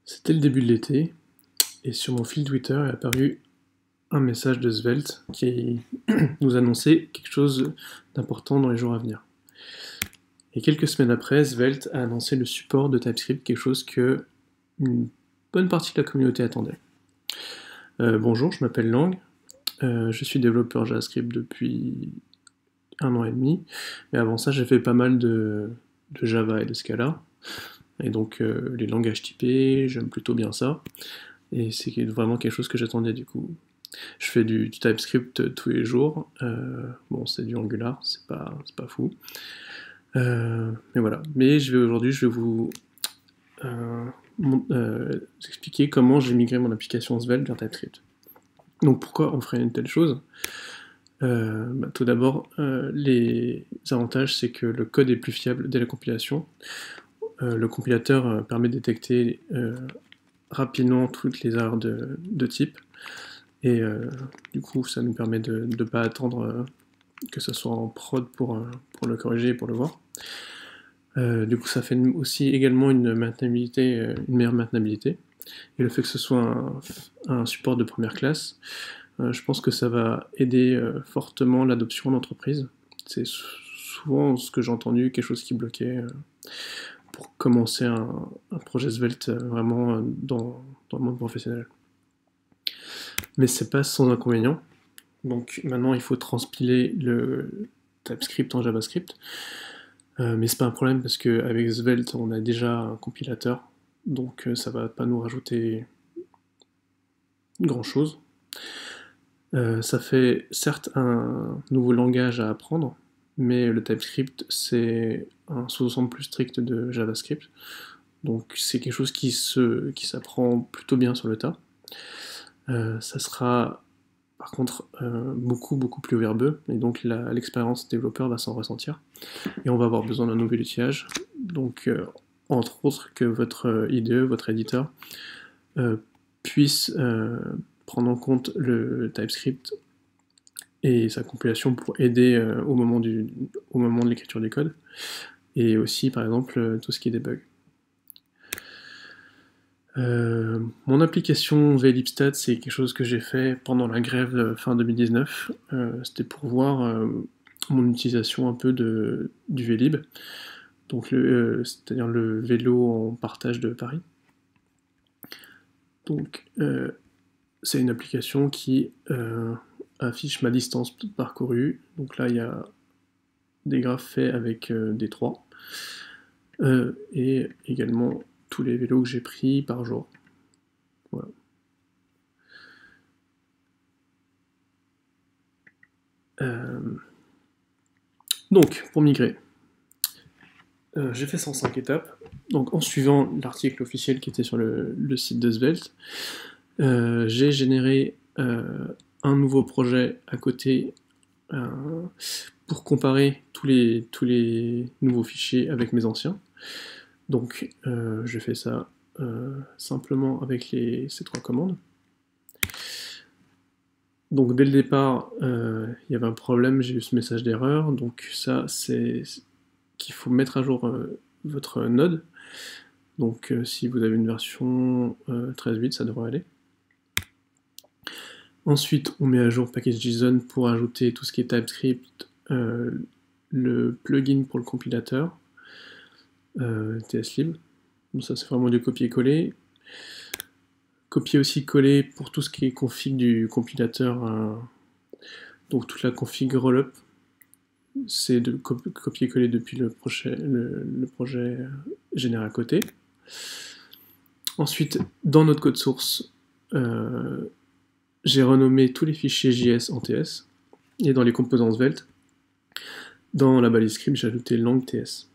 C'était le début de l'été, et sur mon fil Twitter est apparu un message de Svelte qui nous annonçait quelque chose d'important dans les jours à venir. Et quelques semaines après, Svelte a annoncé le support de TypeScript, quelque chose que une bonne partie de la communauté attendait. Bonjour, je m'appelle Lang, je suis développeur JavaScript depuis 1 an et demi, mais avant ça j'ai fait pas mal de Java et de Scala, et donc les langages typés, j'aime plutôt bien ça. Et c'est vraiment quelque chose que j'attendais du coup. Je fais du TypeScript tous les jours. Bon, c'est du Angular, c'est pas fou. Mais voilà. Mais aujourd'hui, je vais vous expliquer comment j'ai migré mon application Svelte vers TypeScript. Donc pourquoi on ferait une telle chose? Tout d'abord, les avantages, c'est que le code est plus fiable dès la compilation. Le compilateur permet de détecter rapidement toutes les erreurs de type. Et du coup, ça nous permet de ne pas attendre que ça soit en prod pour le corriger et pour le voir. Du coup, ça fait aussi également une meilleure maintenabilité. Et le fait que ce soit un support de première classe, je pense que ça va aider fortement l'adoption en entreprise. C'est souvent ce que j'ai entendu, quelque chose qui bloquait pour commencer un projet Svelte vraiment dans le monde professionnel. Mais c'est pas sans inconvénient. Donc maintenant il faut transpiler le TypeScript en JavaScript. Mais c'est pas un problème parce qu'avec Svelte on a déjà un compilateur, donc ça va pas nous rajouter grand chose. Ça fait certes un nouveau langage à apprendre, mais le TypeScript c'est un sous-ensemble plus strict de JavaScript, donc c'est quelque chose qui s'apprend plutôt bien sur le tas. Ça sera par contre beaucoup plus verbeux, et donc l'expérience développeur va s'en ressentir, et on va avoir besoin d'un nouvel outillage, donc entre autres que votre IDE, votre éditeur, puisse prendre en compte le TypeScript et sa compilation pour aider au moment de l'écriture du code, et aussi par exemple tout ce qui est debug. Mon application VLibstat, c'est quelque chose que j'ai fait pendant la grève fin 2019. C'était pour voir mon utilisation un peu du Vlib, donc c'est-à-dire le vélo en partage de Paris. Donc c'est une application qui affiche ma distance parcourue. Donc là il y a des graphes faits avec des 3 et également tous les vélos que j'ai pris par jour. Voilà. Donc, pour migrer, j'ai fait 105 étapes. Donc, en suivant l'article officiel qui était sur le site de Svelte, j'ai généré un nouveau projet à côté pour comparer tous les nouveaux fichiers avec mes anciens. Donc, je fais ça simplement avec ces 3 commandes. Donc dès le départ, il y avait un problème, j'ai eu ce message d'erreur, donc ça c'est qu'il faut mettre à jour votre node. Donc si vous avez une version 13.8, ça devrait aller. Ensuite, on met à jour package.json pour ajouter tout ce qui est TypeScript, le plugin pour le compilateur, TSLib. Donc ça c'est vraiment du copier-coller. Copier aussi coller pour tout ce qui est config du compilateur, donc toute la config rollup, c'est de copier-coller depuis le projet généré à côté. Ensuite, dans notre code source, j'ai renommé tous les fichiers JS en TS, et dans les composants Svelte, dans la balise script, j'ai ajouté lang TS.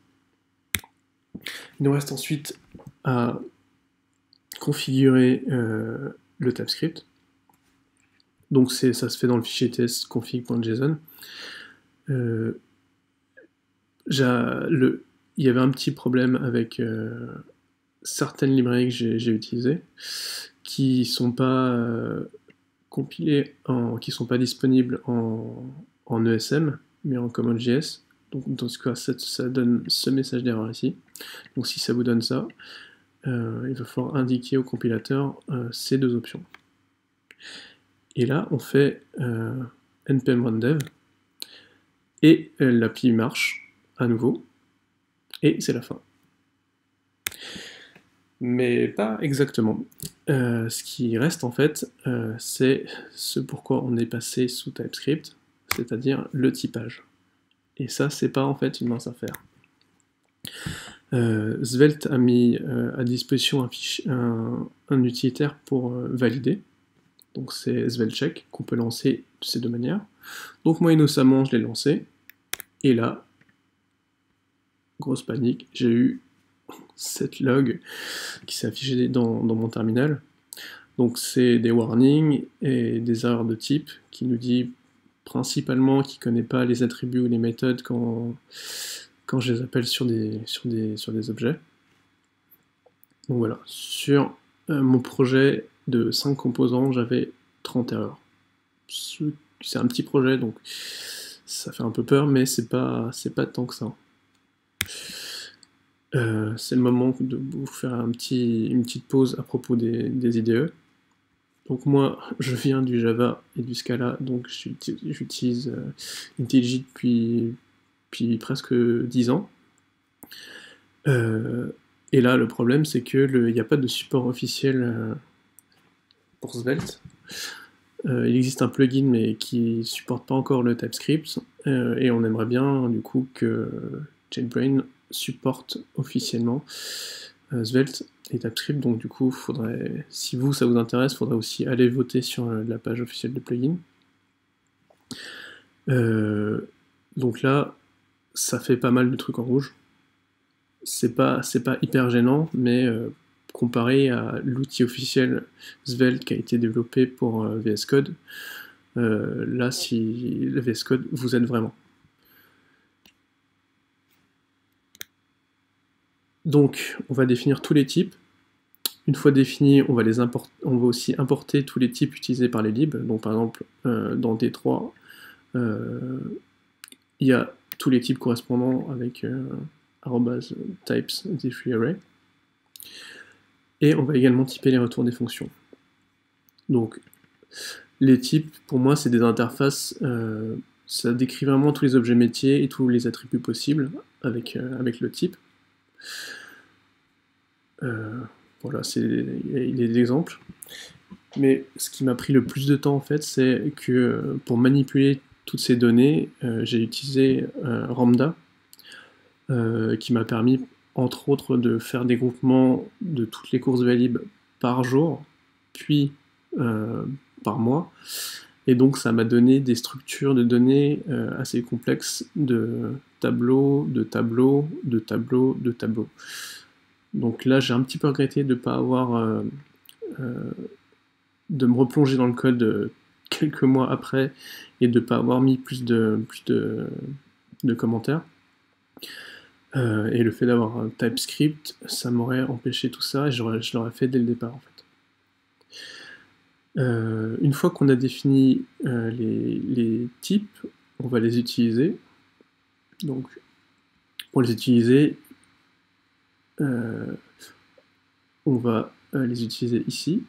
Il nous reste ensuite à configurer le TypeScript. Donc ça se fait dans le fichier tsconfig.json. Il y avait un petit problème avec certaines librairies que j'ai utilisées qui sont pas compilées, qui sont pas disponibles en ESM, mais en CommonJS. Donc dans ce cas, ça donne ce message d'erreur ici. Donc si ça vous donne ça, il va falloir indiquer au compilateur ces deux options. Et là, on fait npm run dev, et l'appli marche à nouveau, et c'est la fin. Mais pas exactement. Ce qui reste en fait, c'est ce pourquoi on est passé sous TypeScript, c'est-à-dire le typage. Et ça, c'est pas en fait une mince affaire. Svelte a mis à disposition un utilitaire pour valider. Donc c'est SvelteCheck qu'on peut lancer de ces deux manières. Donc moi innocemment je l'ai lancé. Et là, grosse panique, j'ai eu cette log qui s'est affichée dans mon terminal. Donc c'est des warnings et des erreurs de type qui nous dit principalement qu'il ne connaît pas les attributs ou les méthodes quand je les appelle sur des objets. Donc voilà, sur mon projet de 5 composants, j'avais 30 erreurs. C'est un petit projet, donc ça fait un peu peur, mais c'est pas tant que ça. C'est le moment de vous faire une petite pause à propos des IDE. Donc moi, je viens du Java et du Scala, donc j'utilise IntelliJ depuis presque 10 ans. Et là, le problème, c'est qu'il n'y a pas de support officiel pour Svelte. Il existe un plugin, mais qui ne supporte pas encore le TypeScript, et on aimerait bien, du coup, que JetBrains supporte officiellement Svelte et TypeScript, donc du coup, si ça vous intéresse, il faudrait aussi aller voter sur la page officielle de plugin. Donc là, ça fait pas mal de trucs en rouge. C'est pas hyper gênant, mais comparé à l'outil officiel Svelte qui a été développé pour VS Code, là, si le VS Code vous aide vraiment. Donc, on va définir tous les types. Une fois définis, on va aussi importer tous les types utilisés par les libs. Donc, par exemple, dans D3, il y a tous les types correspondants avec @types d3array. Et on va également typer les retours des fonctions. Donc, les types, pour moi, c'est des interfaces. Ça décrit vraiment tous les objets métiers et tous les attributs possibles avec le type. Voilà, il y a des exemples. Mais ce qui m'a pris le plus de temps, en fait, c'est que pour manipuler toutes ces données, j'ai utilisé Ramda, qui m'a permis, entre autres, de faire des groupements de toutes les courses valib par jour, puis par mois. Et donc ça m'a donné des structures de données assez complexes de tableaux, de tableaux, de tableaux, de tableaux. Donc là j'ai un petit peu regretté de ne pas avoir de me replonger dans le code quelques mois après et de ne pas avoir mis plus de commentaires. Et le fait d'avoir un TypeScript, ça m'aurait empêché tout ça et je l'aurais fait dès le départ en fait. Une fois qu'on a défini les types, on va les utiliser. Donc, pour les utiliser, on va les utiliser ici.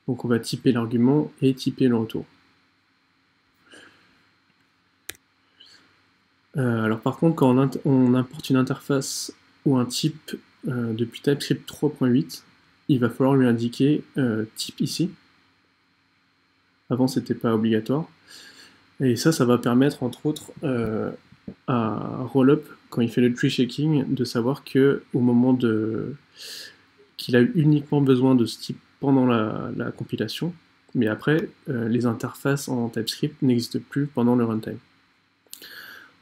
Donc, on va typer l'argument et typer le retour. Alors, par contre, quand on importe une interface ou un type depuis TypeScript 3.8, il va falloir lui indiquer type ici. Avant, c'était pas obligatoire. Et ça va permettre, entre autres, à Rollup, quand il fait le tree shaking, de savoir que au moment qu'il a uniquement besoin de ce type pendant la compilation, mais après, les interfaces en TypeScript n'existent plus pendant le runtime.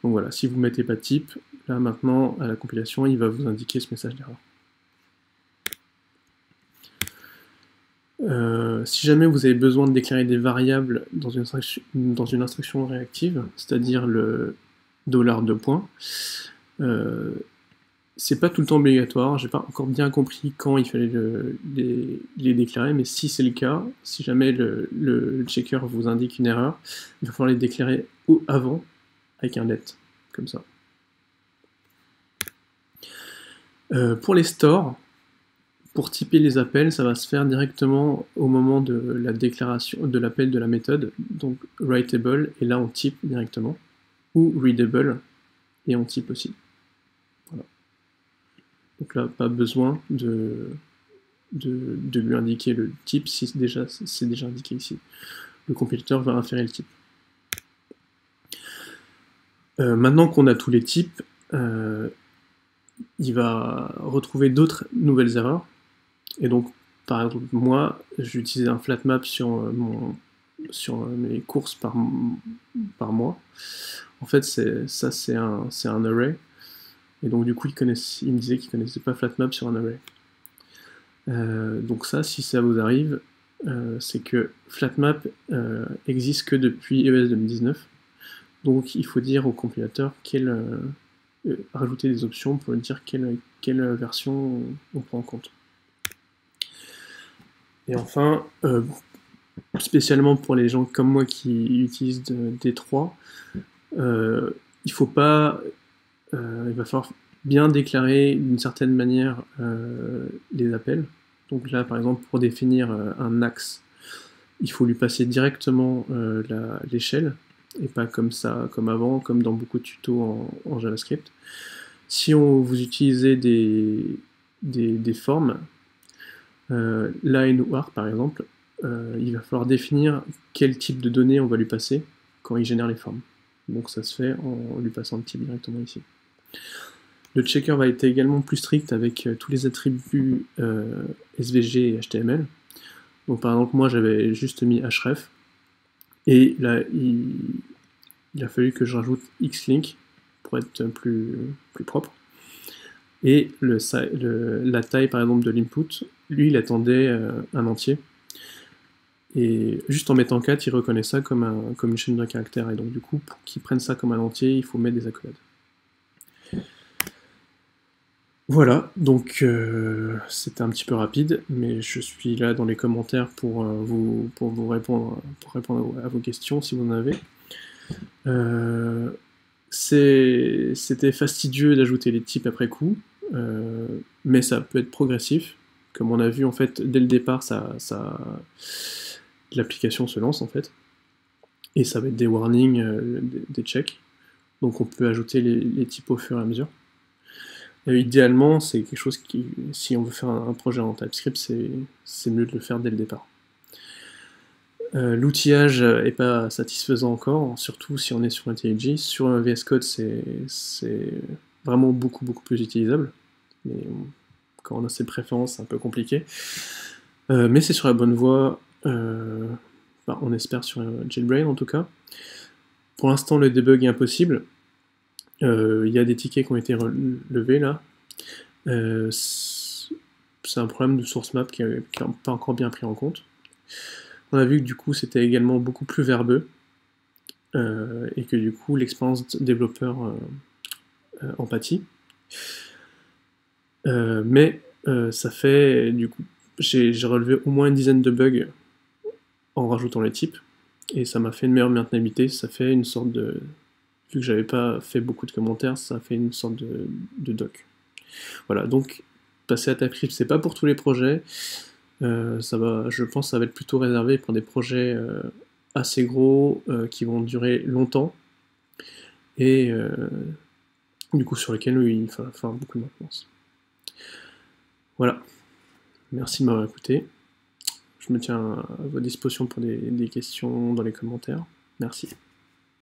Donc voilà, si vous ne mettez pas de type, là maintenant, à la compilation, il va vous indiquer ce message d'erreur. Si jamais vous avez besoin de déclarer des variables dans une instruction réactive, c'est-à-dire le $2, c'est pas tout le temps obligatoire, j'ai pas encore bien compris quand il fallait les déclarer, mais si c'est le cas, si jamais le checker vous indique une erreur, il va falloir les déclarer avant avec un let, comme ça. Pour les stores, pour typer les appels, ça va se faire directement au moment de la déclaration de l'appel de la méthode, donc writable, et là on type directement, ou readable, et on type aussi. Voilà. Donc là, pas besoin de lui indiquer le type si c'est déjà indiqué ici. Le compilateur va inférer le type. Maintenant qu'on a tous les types, il va retrouver d'autres nouvelles erreurs. Et donc, par exemple, moi, j'utilisais un flatmap sur mes courses par mois. En fait, c'est un array. Et donc, du coup, il me disait qu'il ne connaissait pas flatmap sur un array. Donc ça, si ça vous arrive, c'est que flatmap existe que depuis EOS 2019. Donc, il faut dire au compilateur rajouter des options pour dire quelle version on prend en compte. Et enfin, spécialement pour les gens comme moi qui utilisent D3, il va falloir bien déclarer d'une certaine manière les appels. Donc là, par exemple, pour définir un axe, il faut lui passer directement l'échelle, et pas comme ça, comme avant, comme dans beaucoup de tutos en JavaScript. Si vous utilisez des formes, line ou var par exemple, il va falloir définir quel type de données on va lui passer quand il génère les formes. Donc ça se fait en lui passant le type directement ici. Le checker va être également plus strict avec tous les attributs SVG et HTML. Donc par exemple, moi j'avais juste mis href, et là il a fallu que je rajoute xlink pour être plus propre. Et la taille par exemple de l'input, lui il attendait un entier. Et juste en mettant 4, il reconnaît ça comme une chaîne de caractères. Et donc du coup, pour qu'il prenne ça comme un entier, il faut mettre des accolades. Voilà, donc c'était un petit peu rapide, mais je suis là dans les commentaires pour vous répondre, à vos questions si vous en avez. C'était fastidieux d'ajouter les types après coup, mais ça peut être progressif. Comme on a vu en fait dès le départ, l'application se lance en fait, et ça va être des warnings, des checks. Donc on peut ajouter les types au fur et à mesure. Idéalement, c'est quelque chose qui, si on veut faire un projet en TypeScript, c'est mieux de le faire dès le départ. L'outillage n'est pas satisfaisant encore, surtout si on est sur IntelliJ. Sur un VS Code, c'est vraiment beaucoup plus utilisable. Mais quand on a ses préférences, c'est un peu compliqué. Mais c'est sur la bonne voie, on espère sur JetBrains en tout cas. Pour l'instant, le debug est impossible. Il y a des tickets qui ont été relevés là. C'est un problème de source map qui n'est pas encore bien pris en compte. On a vu que du coup c'était également beaucoup plus verbeux, et que du coup l'expérience développeur en pâtit. Mais ça fait du coup, j'ai relevé au moins une dizaine de bugs en rajoutant les types, et ça m'a fait une meilleure maintenabilité. Ça fait une sorte de, vu que j'avais pas fait beaucoup de commentaires, ça fait une sorte de doc. Voilà, donc passer à TypeScript, c'est pas pour tous les projets. Je pense que ça va être plutôt réservé pour des projets assez gros, qui vont durer longtemps, et du coup sur lesquels il va faire beaucoup de maintenance. Voilà, merci de m'avoir écouté. Je me tiens à votre disposition pour des questions dans les commentaires. Merci.